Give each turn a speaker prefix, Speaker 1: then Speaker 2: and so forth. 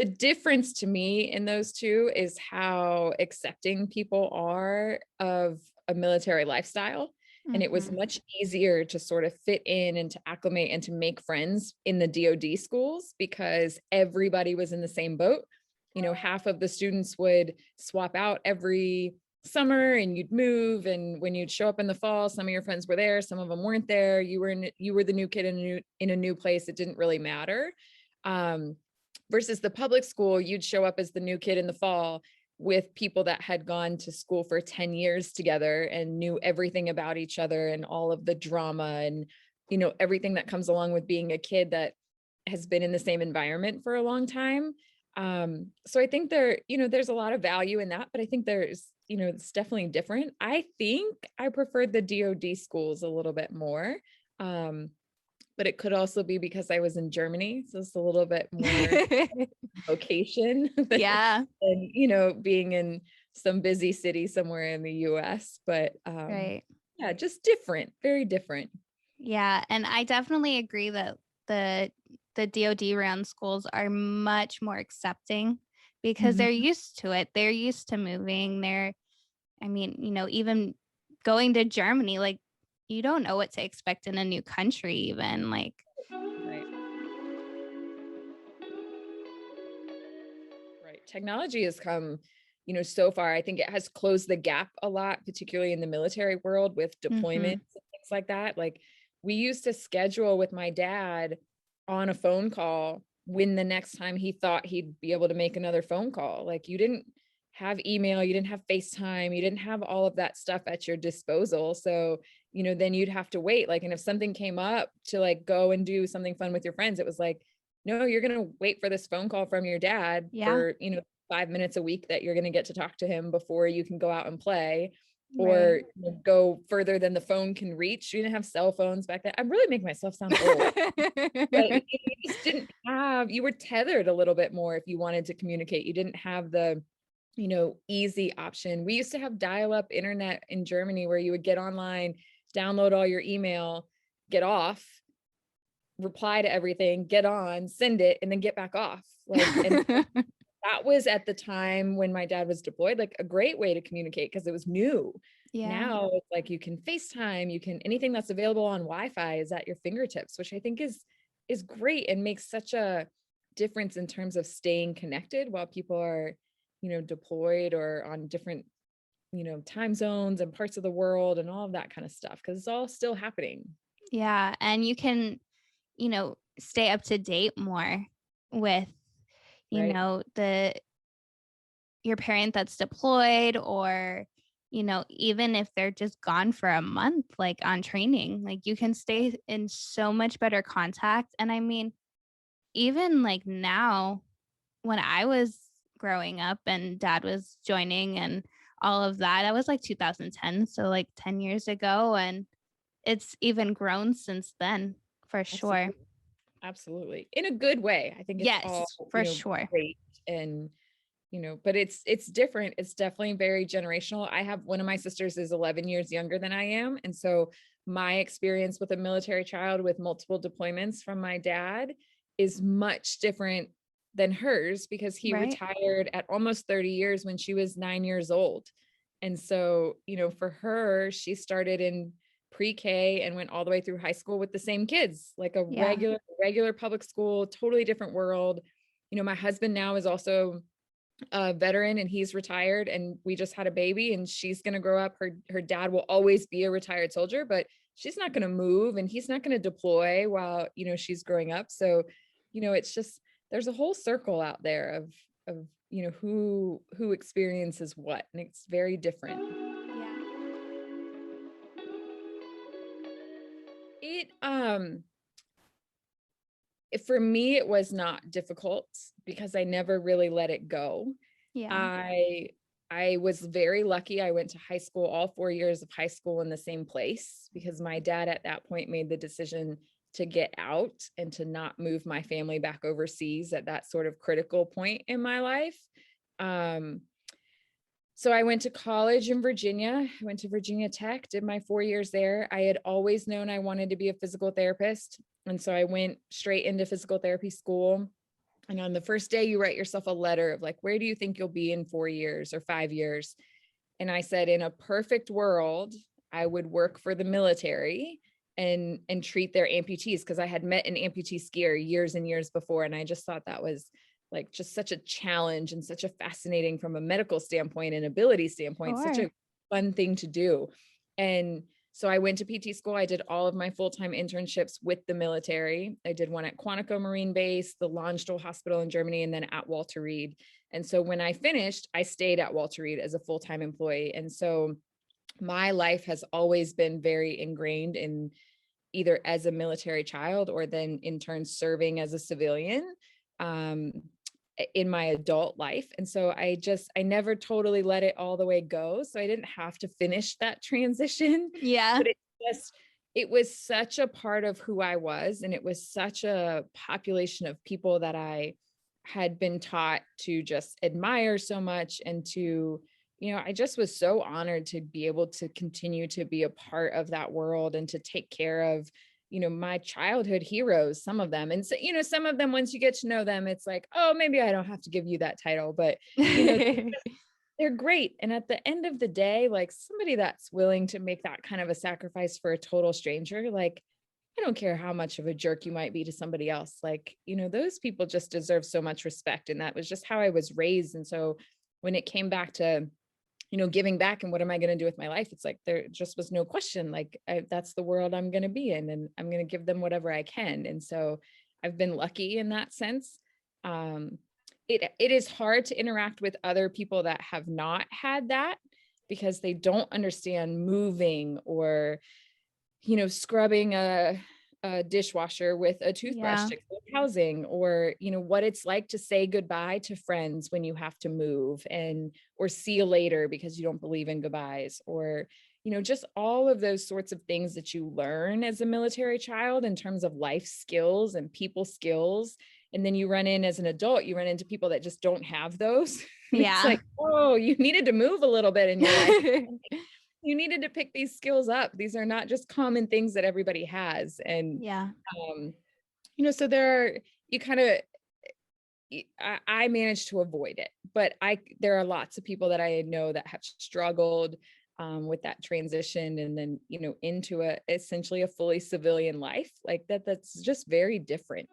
Speaker 1: difference to me in those two is how accepting people are of a military lifestyle. And it was
Speaker 2: Mhm.
Speaker 1: much easier to sort of fit in and to acclimate and to make friends in the DoD schools because everybody was in the same boat. Half of the students would swap out every summer and you'd move. And when you'd show up in the fall, some of your friends were there, some of them weren't there. You were the new kid in a new place. It didn't really matter. Um, Versus the public school, you'd show up as the new kid in the fall with people that had gone to school for 10 years together and knew everything about each other and all of the drama and everything that comes along with being a kid that has been in the same environment for a long time. So I think there's a lot of value in that, but I think it's definitely different. I think I preferred the DoD schools a little bit more. Um, but it could also be because I was in Germany, so it's a little bit more location
Speaker 2: Yeah,
Speaker 1: than being in some busy city somewhere in the US. But
Speaker 2: right.
Speaker 1: yeah, just different, very different.
Speaker 2: Yeah, and I definitely agree that the the DoD run schools are much more accepting because they're
Speaker 1: Mhm.
Speaker 2: used to it. They're used to moving. I mean, even going to Germany, like you don't know what to expect in a new country even. Like,
Speaker 1: Right. Right. Technology has come, so far. I think it has closed the gap a lot, particularly in the military world with deployments
Speaker 2: mhm.
Speaker 1: and things like that. Like we used to schedule with my dad on a phone call when the next time he thought he'd be able to make another phone call. Like you didn't have email, you didn't have FaceTime, you didn't have all of that stuff at your disposal. So, then you'd have to wait. Like, and if something came up to like go and do something fun with your friends, it was like, no, you're going to wait for this phone call from your dad
Speaker 2: Yeah,
Speaker 1: for, 5 minutes a week that you're going to get to talk to him before you can go out and play
Speaker 2: right.
Speaker 1: or go further than the phone can reach. You didn't have cell phones back then. I'm really making myself sound old, but you just didn't have, you were tethered a little bit more if you wanted to communicate. You didn't have the, easy option. We used to have dial-up internet in Germany where you would get online, download all your email, get off, reply to everything, get on, send it, and then get back off. Like, and that was at the time when my dad was deployed, like a great way to communicate because it was new.
Speaker 2: Yeah.
Speaker 1: Now it's like you can FaceTime, you can anything that's available on Wi-Fi is at your fingertips, which I think is great and makes such a difference in terms of staying connected while people are, deployed or on different, time zones and parts of the world and all of that kind of stuff because it's all still happening.
Speaker 2: Yeah, and you can, stay up to date more with,
Speaker 1: Right.
Speaker 2: the your parent that's deployed or, even if they're just gone for a month, like on training, like you can stay in so much better contact. And I mean, even like now, when I was growing up and dad was joining and all of that, that was like 2010. So like 10 years ago. And it's even grown since then for sure.
Speaker 1: Absolutely. Absolutely. In a good way. I think it's all,
Speaker 2: Yes, for sure.
Speaker 1: great and, but it's different. It's definitely very generational. I have one of my sisters is 11 years younger than I am. And so my experience with a military child with multiple deployments from my dad is much different than hers because he
Speaker 2: Right.
Speaker 1: retired at almost 30 years when she was 9 years old. And so, for her, she started in pre-K and went all the way through high school with the same kids, like a
Speaker 2: Yeah.
Speaker 1: regular public school, totally different world. My husband now is also a veteran and he's retired and we just had a baby and she's going to grow up. Her dad will always be a retired soldier, but she's not going to move and he's not going to deploy while, she's growing up. So, it's just there's a whole circle out there of who experiences what and it's very different.
Speaker 2: Yeah.
Speaker 1: It for me it was not difficult because I never really let it go.
Speaker 2: Yeah.
Speaker 1: I was very lucky. I went to high school, all 4 years of high school in the same place because my dad at that point made the decision to get out and to not move my family back overseas at that sort of critical point in my life. Um, so I went to college in Virginia. I went to Virginia Tech, did my 4 years there. I had always known I wanted to be a physical therapist. And so I went straight into physical therapy school. And on the first day, you write yourself a letter of like, where do you think you'll be in 4 years or 5 years? And I said, in a perfect world, I would work for the military and treat their amputees, because I had met an amputee skier years and years before. And I just thought that was like just such a challenge and such a fascinating, from a medical standpoint and ability standpoint, such
Speaker 2: Sure.
Speaker 1: a fun thing to do. And so I went to PT school. I did all of my full-time internships with the military. I did one at Quantico Marine Base, the Landstuhl Hospital in Germany, and then at Walter Reed. And so when I finished, I stayed at Walter Reed as a full-time employee. And so my life has always been very ingrained in either as a military child or then in turn serving as a civilian um, in my adult life. And so I never totally let it all the way go. So I didn't have to finish that transition,
Speaker 2: Yeah.
Speaker 1: but it was such a part of who I was. And it was such a population of people that I had been taught to just admire so much, and to, I just was so honored to be able to continue to be a part of that world and to take care of, my childhood heroes, some of them. And so, some of them, once you get to know them, it's like, oh, maybe I don't have to give you that title, but, you know, they're great. And at the end of the day, like, somebody that's willing to make that kind of a sacrifice for a total stranger, like, I don't care how much of a jerk you might be to somebody else. Like, those people just deserve so much respect. And that was just how I was raised. And so when it came back to, giving back and what am I going to do with my life? It's like, there just was no question. Like, that's the world I'm going to be in, and I'm going to give them whatever I can. And so I've been lucky in that sense. Um, it is hard to interact with other people that have not had that, because they don't understand moving, or scrubbing a dishwasher with a toothbrush
Speaker 2: Yeah.
Speaker 1: to clean housing, or, what it's like to say goodbye to friends when you have to move, or see you later because you don't believe in goodbyes, or, just all of those sorts of things that you learn as a military child in terms of life skills and people skills. And then you run in as an adult, you run into people that just don't have those. And it's
Speaker 2: Yeah.
Speaker 1: like, oh, you needed to move a little bit in your life. You needed to pick these skills up. These are not just common things that everybody has. And,
Speaker 2: Yeah.
Speaker 1: um, so you kind of, I managed to avoid it, but there are lots of people that I know that have struggled with that transition, and then, into essentially a fully civilian life like that. That's just very different.